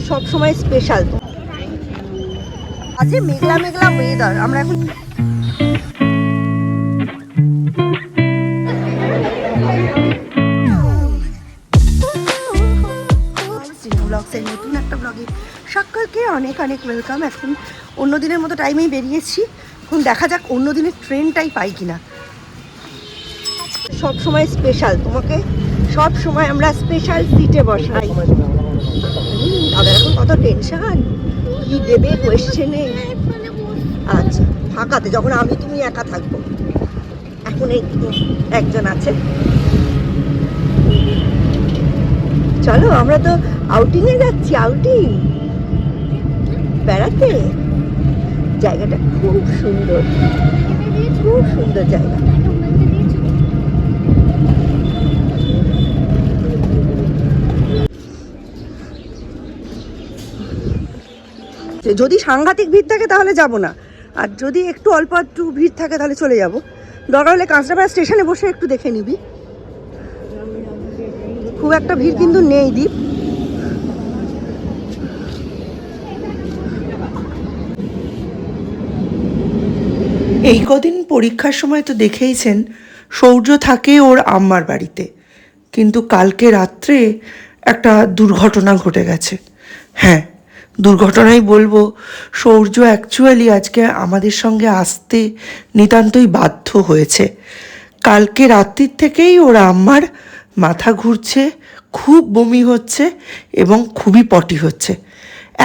সব সময় স্পেশাল। আজকে মেঘলা মেঘলা ওয়েদার। আমরা এখন ব্লগসের নতুন একটা ব্লগে সকলকে অনেক অনেক ওয়েলকাম। এখন অন্য দিনের মতো টাইমেই বেরিয়েছি। এখন দেখা যাক অন্য দিনের ট্রেনটাই পাই কিনা। সব সময় স্পেশাল, তোমাকে সব সময় আমরা স্পেশাল সিটে বসাই। দাদা এখন কত টেনশন, কি দেবে কোয়েশ্চেনে। আচ্ছা ফাঁকাতে, যখন আমি তুমি একা থাকবো। এখন এই একজন আছে। চলো, আমরা তো আউটিংয়ে যাচ্ছি, আউটিং বেড়াতে। জায়গাটা খুব সুন্দর, খুব সুন্দর জায়গা। যদি সাংঘাতিক ভিড় থাকে তাহলে যাব না, আর যদি একটু অল্প একটু ভিড় থাকে তাহলে চলে যাব। দরকার হলে কাঁচরাপাড়া স্টেশনে বসে একটু দেখে নিবি। খুব একটা ভিড় কিন্তু নেই দ্বীপ। এই কদিন পরীক্ষার সময় তো দেখেইছেন সৌর্য থাকে ওর আম্মার বাড়িতে, কিন্তু কালকে রাত্রে একটা দুর্ঘটনা ঘটে গেছে। হ্যাঁ, দুর্ঘটনাই বলবো। সৌর্য অ্যাকচুয়ালি আজকে আমাদের সঙ্গে আসতে নিতান্তই বাধ্য হয়েছে। কালকে রাত্রির থেকেই ওর আম্মার মাথা ঘুরছে, খুব বমি হচ্ছে এবং খুবই পটি হচ্ছে,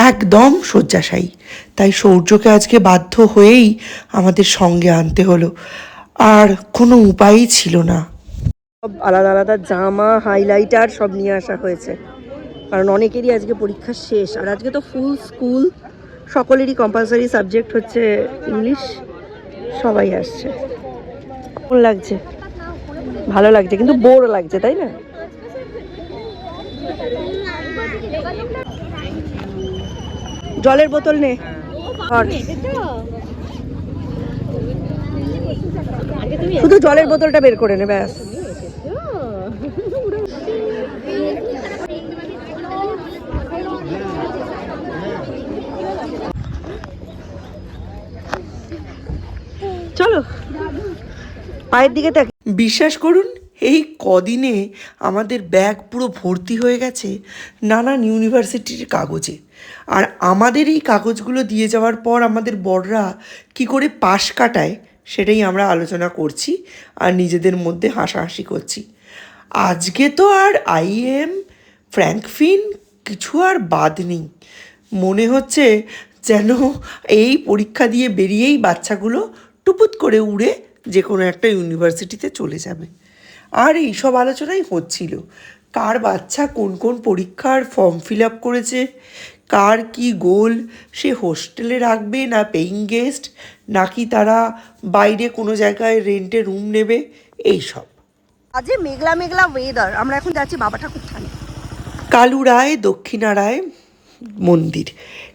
একদম শয্যাশায়ী। তাই সৌর্যকে আজকে বাধ্য হয়েই আমাদের সঙ্গে আনতে হলো, আর কোনো উপায়ই ছিল না। সব আলাদা আলাদা জামা, হাইলাইটার সব নিয়ে আসা হয়েছে, কারণ অনেকেরই আজকে পরীক্ষা শেষ। আর আজকে তো ফুল স্কুল, সকলেরই কম্পালসারি সাবজেক্ট হচ্ছে ইংলিশ। সবাই আসছে। কেমন লাগছে? ভালো লাগছে, কিন্তু বোর লাগছে, তাই না? জলের বোতল নে, শুধু জলের বোতলটা বের করে নে, ব্যাস। চলো পায়ের দিকে দেখ। বিশ্বাস করুন, এই কদিনে আমাদের ব্যাগ পুরো ভর্তি হয়ে গেছে নানান ইউনিভার্সিটির কাগজে। আর আমাদের এই কাগজগুলো দিয়ে যাওয়ার পর আমাদের বড়রা কি করে পাশ কাটায় সেটাই আমরা আলোচনা করছি আর নিজেদের মধ্যে হাসাহাসি করছি। আজকে তো আর আইএম, ফ্র্যাঙ্কফিন কিছু আর বাদ নেই। মনে হচ্ছে যেন এই পরীক্ষা দিয়ে বেরিয়েই বাচ্চাগুলো টুপুত করে উড়ে যে কোনো একটা ইউনিভার্সিটিতে চলে যাবে। আর এইসব আলোচনাই হচ্ছিল, কার বাচ্চা কোন কোন পরীক্ষার ফর্ম ফিল আপ করেছে, কার কি গোল, সে হোস্টেলে রাখবে না পেইং গেস্ট, নাকি তারা বাইরে কোনো জায়গায় রেন্টে রুম নেবে, এইসব। আজকে মেঘলা মেঘলা ওয়েদার। আমরা এখন যাচ্ছি বাবা ঠাকুর থানে। কালুরায় দক্ষিণারায় মন্দির।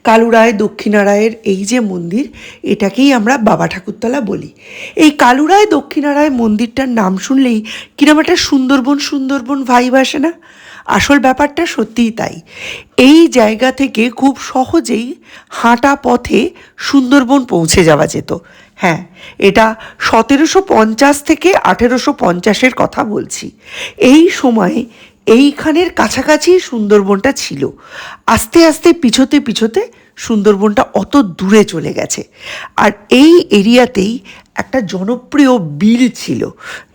কালুরায় দক্ষিণারায়ের এই যে মন্দির, এটাকেই আমরা বাবা ঠাকুরতলা বলি। এই কালুরায় দক্ষিণারায় মন্দিরটার নাম শুনলেই কিরম একটা সুন্দরবন সুন্দরবন ভাইব আসে না? আসল ব্যাপারটা সত্যিই তাই। এই জায়গা থেকে খুব সহজেই হাঁটা পথে সুন্দরবন পৌঁছে যাওয়া যেত। হ্যাঁ, এটা 1750 থেকে 1850-এর কথা বলছি। এই সময়ে এইখানের কাছাকাছি সুন্দরবনটা ছিল। আস্তে আস্তে পিছোতে পিছোতে সুন্দরবনটা অত দূরে চলে গেছে। আর এই এরিয়াতেই একটা জনপ্রিয় বিল ছিল,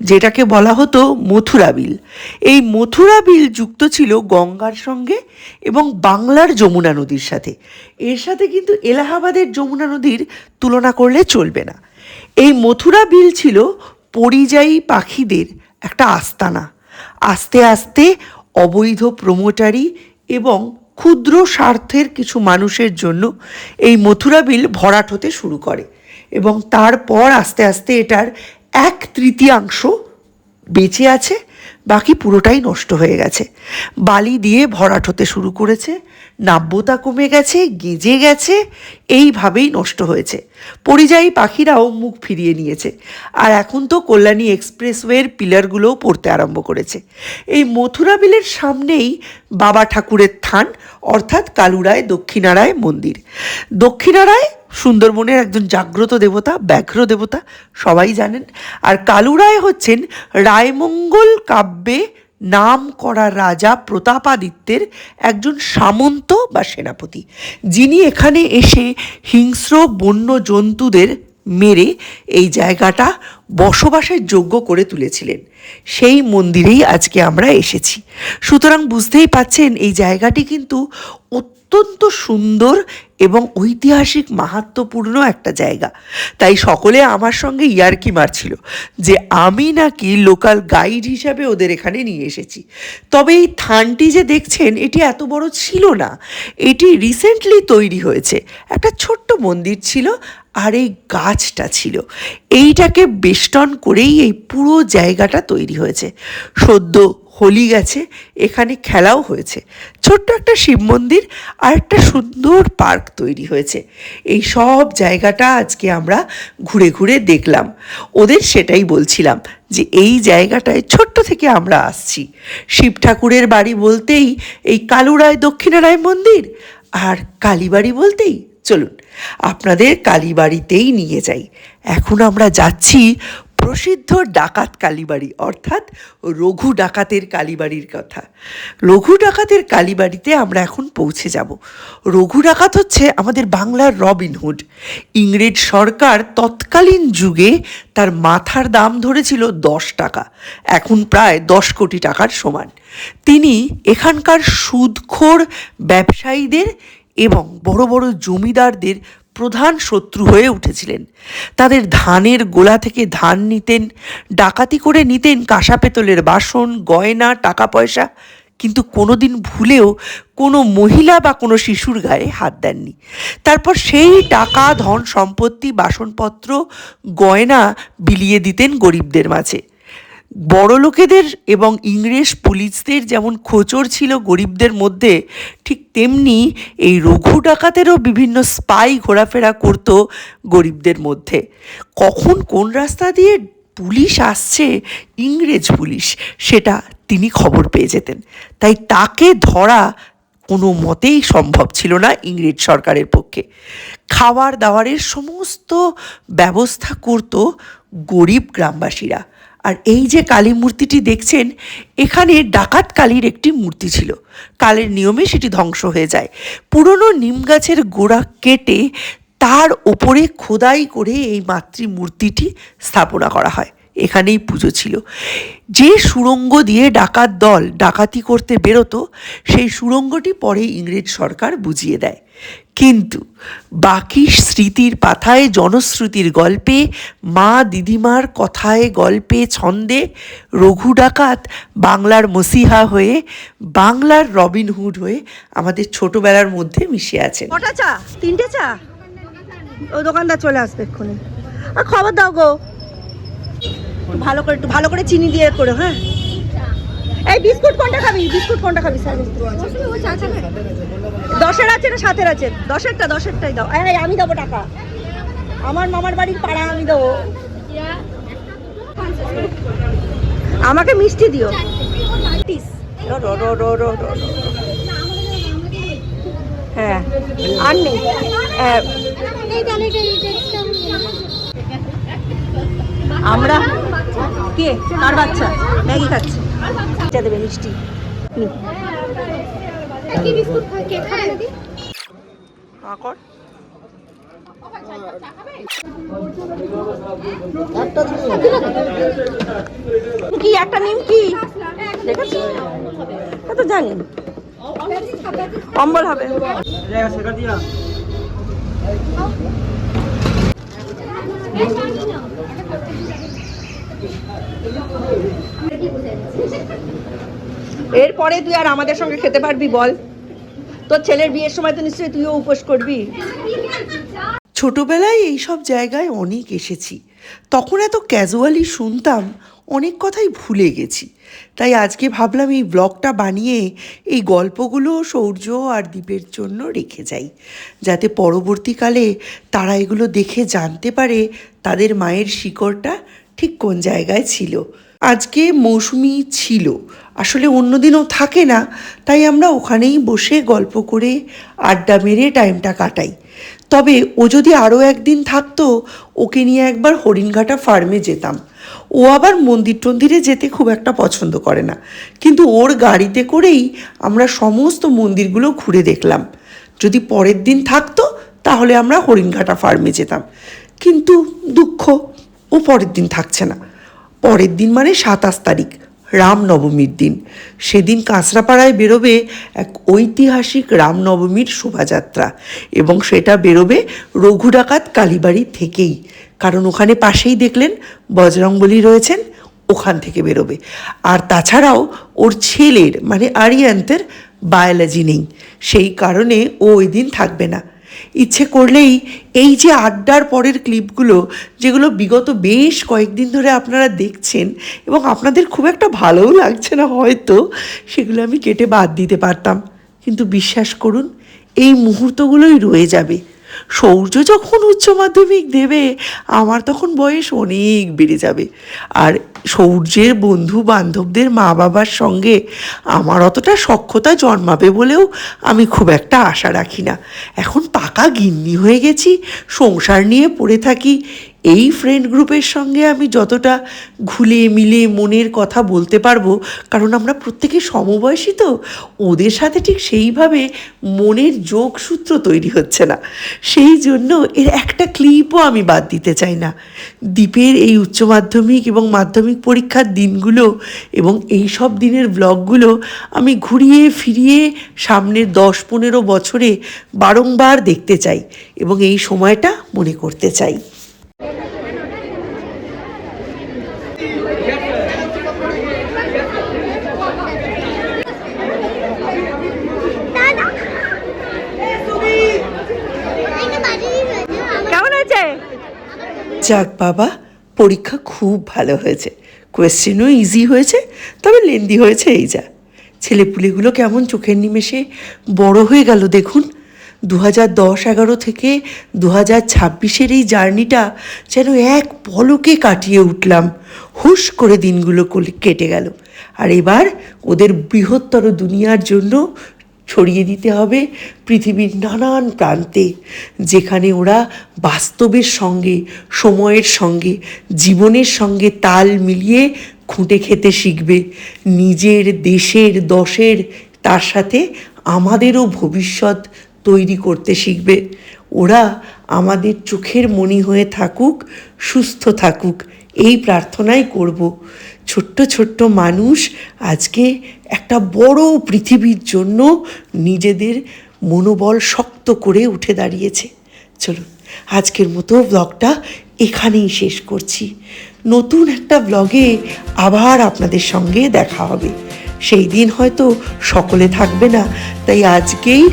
যেটাকে বলা হতো মথুরা বিল। এই মথুরা বিল যুক্ত ছিল গঙ্গার সঙ্গে এবং বাংলার যমুনা নদীর সাথে। এর সাথে কিন্তু এলাহাবাদের যমুনা নদীর তুলনা করলে চলবে না। এই মথুরা বিল ছিল পরিযায়ী পাখিদের একটা আস্তানা। আস্তে আস্তে অবৈধ প্রমোটারি এবং ক্ষুদ্র স্বার্থের কিছু মানুষের জন্য এই মথুরা বিল ভরাট হতে শুরু করে, এবং তারপর আস্তে আস্তে এটার 1/3 বেঁচে আছে, বাকি পুরোটাই নষ্ট হয়ে গেছে। বালি দিয়ে ভরাট হতে শুরু করেছে, নাব্যতা কমে গেছে, গেজে গেছে, এইভাবেই নষ্ট হয়েছে। পরিযায়ী পাখিরাও মুখ ফিরিয়ে নিয়েছে। আর এখন তো কল্যাণী এক্সপ্রেসওয়ের পিলারগুলোও পড়তে আরম্ভ করেছে। এই মথুরা বিলের সামনেই বাবা ঠাকুরের থান, অর্থাৎ কালুরায় দক্ষিণারায় মন্দির। দক্ষিণারায় সুন্দরবনের একজন জাগ্রত দেবতা, ব্যাঘ্র দেবতা, সবাই জানেন। আর কালুরায় হচ্ছেন রায়মঙ্গল কাব্যে নাম করা রাজা প্রতাপাদিত্যের একজন সামন্ত বা সেনাপতি, যিনি এখানে এসে হিংস্র বন্য জন্তুদের মেরে এই জায়গাটা বসবাসের যোগ্য করে তুলেছিলেন। সেই মন্দিরেই আজকে আমরা এসেছি। সুতরাং বুঝতেই পাচ্ছেন এই জায়গাটি কিন্তু অত্যন্ত সুন্দর এবং ঐতিহাসিক মাহাত্ম্যপূর্ণ একটা জায়গা। তাই সকলে আমার সঙ্গে ইয়ার্কি মারছিল যে আমি নাকি লোকাল গাইড হিসাবে ওদের এখানে নিয়ে এসেছি। তবে এই থানটি যে দেখছেন এটি এত বড় ছিল না, এটি রিসেন্টলি তৈরি হয়েছে। একটা ছোট্ট মন্দির ছিল আর এই গাছটা ছিল, এইটাকে বেষ্টন করেই এই পুরো জায়গাটা তৈরি হয়েছে। সদ্য হোলি গেছে, এখানে খেলাও হয়েছে। ছোট্ট একটা শিব মন্দির আর একটা সুন্দর পার্ক তৈরি হয়েছে। এই সব জায়গাটা আজকে আমরা ঘুরে ঘুরে দেখলাম। ওদের সেটাই বলছিলাম যে এই জায়গাটায় ছোট্ট থেকে আমরা আসছি। শিব ঠাকুরের বাড়ি বলতেই এই কালুরায় দক্ষিণারায় মন্দির, আর কালীবাড়ি বলতেই চলুন আপনাদের কালীবাড়িতেই নিয়ে যাই। এখন আমরা যাচ্ছি প্রসিদ্ধ ডাকাত কালীবাড়ি, অর্থাৎ রঘু ডাকাতের কালীবাড়ির কথা। রঘু ডাকাতের কালীবাড়িতে আমরা এখন পৌঁছে যাব। রঘু ডাকাত হচ্ছে আমাদের বাংলার রবিনহুড। ইংরেজ সরকার তৎকালীন যুগে তার মাথার দাম ধরেছিল 10 টাকা, এখন প্রায় 10 কোটি টাকার সমান। তিনি এখানকার সুদখোর ব্যবসায়ীদের এবং বড় বড় জমিদারদের প্রধান শত্রু হয়ে উঠেছিলেন। তাদের ধানের গোলা থেকে ধান নিতেন, ডাকাতি করে নিতেন কাঁসা পেতলের বাসন, গয়না, টাকা পয়সা, কিন্তু কোনোদিন ভুলেও কোনো মহিলা বা কোনো শিশুর গায়ে হাত দেননি। তারপর সেই টাকা, ধন সম্পত্তি, বাসনপত্র, গয়না বিলিয়ে দিতেন গরিবদের মাঝে। বড় লোকেদের এবং ইংরেজ পুলিশদের যেমন খোঁচর ছিল গরিবদের মধ্যে, ঠিক তেমনি এই রঘু ডাকাতেরও বিভিন্ন স্পাই ঘোরাফেরা করত গরিবদের মধ্যে। কখন কোন রাস্তা দিয়ে পুলিশ আসছে, ইংরেজ পুলিশ, সেটা তিনি খবর পেয়ে যেতেন। তাই তাকে ধরা কোনো মতেই সম্ভব ছিল না ইংরেজ সরকারের পক্ষে। খাবার দাবারের সমস্ত ব্যবস্থা করত গরিব গ্রামবাসীরা। আর এই যে কালী মূর্তিটি দেখছেন, এখানে ডাকাত কালীর একটি মূর্তি ছিল। কালের নিয়মে সেটি ধ্বংস হয়ে যায়। পুরনো নিম গাছের গোড়া কেটে তার ওপরে খোদাই করে এই মাতৃমূর্তিটি স্থাপনা করা হয়। এখানেই পুজো ছিল। যে সুড়ঙ্গ দিয়ে ডাকাত দল ডাকাতি করতে বেরোতো, সেই সুড়ঙ্গটি পরে ইংরেজ সরকার বুঝিয়ে দেয়। কিন্তু বাকি স্মৃতির পাথায়, জনশ্রুতির গল্পে, মা দিদিমার কথায়, গল্পে, ছন্দে রঘু ডাকাত বাংলার মসিহা হয়ে, বাংলার রবিনহুড হয়ে আমাদের ছোটবেলার মধ্যে মিশে আছেন। কটা চা? 3টে চা? ওই দোকানদার চলে আসবে এক্ষুনি। আর খবর দাও গো, একটু ভালো করে চিনি দিয়ে করো। হ্যাঁ, এই বিস্কুট কোনটা খাবি? বিস্কুট কোনটা খাবি? 10-এর আছে না 7-এর আছে? 10-এরটাই দাও। এই আমি দেবো টাকা, আমার মামার বাড়ির পাড়া আমি দেবো। আমাকে মিষ্টি দিও। হ্যাঁ, আর নেই। আমরা কে? কার বাচ্চা? ম্যাগি খাচ্ছে, দেবে মিষ্টি। কি একটা নিমকি দেখেছি, তো জানি অম্বল হবে। এরপরে তুই আর আমাদের সঙ্গে খেতে পারবি বল? তোর ছেলের বিয়ের সময় তো নিশ্চয়ই তুইও উপোস করবি। ছোটবেলায় এইসব জায়গায় অনেক এসেছি, তখন এত ক্যাজুয়ালি শুনতাম অনেক কথাই ভুলে গেছি। তাই আজকে ভাবলাম এই ব্লগটা বানিয়ে এই গল্পগুলো সৌর্য আর দীপের জন্য রেখে যাই, যাতে পরবর্তীকালে তারা এগুলো দেখে জানতে পারে তাদের মায়ের শিকড়টা ঠিক কোন জায়গায় ছিল। আজকে মৌসুমি ছিল, আসলে অন্যদিনও থাকে না, তাই আমরা ওখানেই বসে গল্প করে আড্ডা মেরে টাইমটা কাটাই। তবে ও যদি আরও একদিন থাকতো, ওকে নিয়ে একবার হরিণঘাটা ফার্মে যেতাম। ও আবার মন্দির টন্দিরে যেতে খুব একটা পছন্দ করে না, কিন্তু ওর গাড়িতে করেই আমরা সমস্ত মন্দিরগুলো ঘুরে দেখলাম। যদি পরের দিন থাকতো তাহলে আমরা হরিণঘাটা ফার্মে যেতাম, কিন্তু দুঃখ, ও পরের দিন থাকছে না। পরের দিন মানে 27 তারিখ, রামনবমীর দিন। সেদিন কাঁচরাপাড়ায় বেরোবে এক ঐতিহাসিক রামনবমীর শোভাযাত্রা, এবং সেটা বেরোবে রঘুডাকাত কালীবাড়ি থেকেই, কারণ ওখানে পাশেই দেখলেন বজরংবলী রয়েছেন, ওখান থেকে বেরোবে। আর তাছাড়াও ওর ছেলের মানে আরিয়ান্তের বায়োলজি নেই, সেই কারণে ও ওই দিন থাকবে না। ইচ্ছে করলেই এই যে আড্ডার পরের ক্লিপগুলো, যেগুলো বিগত বেশ কয়েকদিন ধরে আপনারা দেখছেন এবং আপনাদের খুব একটা ভালোও লাগছে না হয়তো, সেগুলো আমি কেটে বাদ দিতে পারতাম, কিন্তু বিশ্বাস করুন এই মুহূর্তগুলোই রয়ে যাবে। সৌর্য যখন উচ্চ মাধ্যমিক দেবে, আমার তখন বয়স অনেক বেড়ে যাবে, আর সৌর্যের বন্ধু বান্ধবদের মা বাবার সঙ্গে আমার অতটা সখ্যতা জন্মাবে বলেও আমি খুব একটা আশা রাখি না। এখন পাকা গিন্নি হয়ে গেছি, সংসার নিয়ে পড়ে থাকি। এই ফ্রেন্ড গ্রুপের সঙ্গে আমি যতটা ঘুলে মিলে মনের কথা বলতে পারবো, কারণ আমরা প্রত্যেকে সমবয়সী, তো ওদের সাথে ঠিক সেইভাবে মনের যোগসূত্র তৈরি হচ্ছে না। সেই জন্য এর একটা ক্লিপও আমি বাদ দিতে চাই না। দীপের এই উচ্চ মাধ্যমিক এবং মাধ্যমিক পরীক্ষার দিনগুলো এবং এই সব দিনের ব্লগগুলো আমি ঘুরিয়ে ফিরিয়ে সামনের 10-15 বছরে বারংবার দেখতে চাই এবং এই সময়টা মনে করতে চাই। কেমন আছে? যাক বাবা, পরীক্ষা খুব ভালো হয়েছে, কোয়েশ্চেনও ইজি হয়েছে, তবে লেন্দি হয়েছে এই যা। ছেলেপুলেগুলো কেমন চোখের নিমেষে বড় হয়ে গেল দেখুন। 2010-11 থেকে 2026-এর এই জার্নিটা যেন এক পলকে কাটিয়ে উঠলাম, হুশ করে দিনগুলো কেটে গেল। আর এবার ওদের বৃহত্তর দুনিয়ার জন্য ছড়িয়ে দিতে হবে পৃথিবীর নানান প্রান্তে, যেখানে ওরা বাস্তবের সঙ্গে, সময়ের সঙ্গে, জীবনের সঙ্গে তাল মিলিয়ে খুঁটে খেতে শিখবে, নিজের দেশের দশের তার সাথে আমাদেরও ভবিষ্যৎ তৈরি করতে শিখবে। ওরা আমাদের চোখের মণি হয়ে থাকুক, সুস্থ থাকুক, এই প্রার্থনাই করব। ছোট্ট ছোট্ট মানুষ আজকে একটা বড় পৃথিবীর জন্য নিজেদের মনোবল শক্ত করে উঠে দাঁড়িয়েছে। চলুন আজকের মতো ব্লগটা এখানেই শেষ করছি। নতুন একটা ব্লগে আবার আপনাদের সঙ্গে দেখা হবে। সেই দিন হয়তো সকলে থাকবে না, তাই আজকেই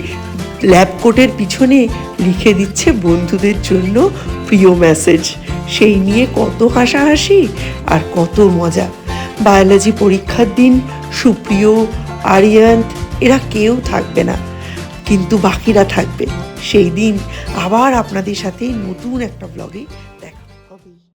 ল্যাব কোটের পিছনে লিখে দিচ্ছে বন্ধুদের জন্য প্রিয় মেসেজ। সেই নিয়ে কত হাসাহাসি আর কত মজা। বায়োলজি পরীক্ষার দিন সুপ্রিয়, আরিয়ান্ত এরা কেউ থাকবে না, কিন্তু বাকিরা থাকবে। সেই দিন আবার আপনাদের সাথে নতুন একটা ব্লগে